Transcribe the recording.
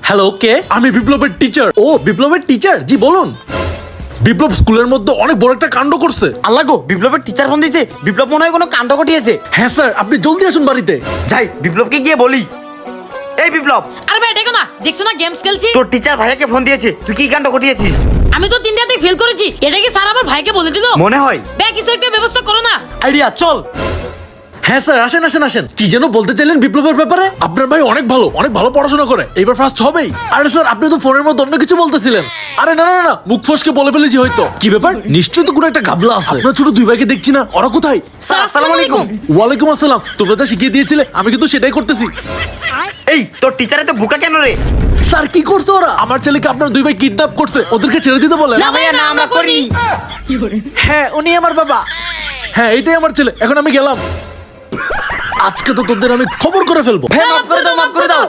Hello, কে? আমি বিপ্লবের teacher. ও, বিপ্লবের টিচার, জি বলুন। বিপ্লব স্কুলের মধ্যে অনেক বড় একটা কাণ্ড করছে। আল্লাহ গো, বিপ্লবের টিচার ফোন দিয়েছে। বিপ্লব মনে হয় কোনো কাণ্ড ঘটিয়েছে। হ্যাঁ স্যার, আপনি জলদি আসুন বাড়িতে। যাই, বিপ্লবকে গিয়ে বলি। এই বিপ্লব, আরে ভাই দেখো না, দেখছো না গেমস খেলছি। তোর টিচার ভাইয়াকে ফোন দিয়েছে, তুই কি কাণ্ড ঘটিয়েছিস? আমি তো তিনটাতে ফেল করেছি, এটা কি স্যার আমার ভাইকে বলে দিল? মনে হয়। বে কিছু একটা ব্যবস্থা করো না। আইডিয়া, চল। হ্যাঁ স্যার, আসেন আসেন আসেন। কি যেন বলতে চাইলেন বিপ্লবের ব্যাপারে? আপনার ভাই অনেক ভালো পড়াশোনা করে, এবার ফার্স্ট হবেই। আরে স্যার, আপনি তো ফোনের মধ্যে অন্য কিছু বলতেছিলেন। আরে না না না, মুখ ফসকে বলে ফেলেছি হয়তো। কি ব্যাপার? নিশ্চয়ই তো কোনো একটা ঘাবলা আছে। আপনার ছোট দুই ভাইকে দেখছি না, ওরা কোথায়? স্যার, আসসালামু আলাইকুম। ওয়ালাইকুম আসসালাম। তোমরা যা শিখিয়ে দিয়েছিলে আমি কিন্তু সেটাই করতেছি। এই, তোর টিচারে তো বুকা কেন রে? স্যার, কি করছে ওরা? আমার ছেলেকে আপনার দুই ভাই কিডন্যাপ করছে, ওদেরকে ছেড়ে দিতে বলেন। না ভাইয়া, না আমরা করিনি। হ্যাঁ, উনি আমার বাবা। হ্যাঁ, এইটাই আমার ছেলে। এখন আমি গেলাম। আজকে তো তোদের আমি খবর করে ফেলবো। হ্যাঁ, মাফ করে দাও, মাফ করে দাও।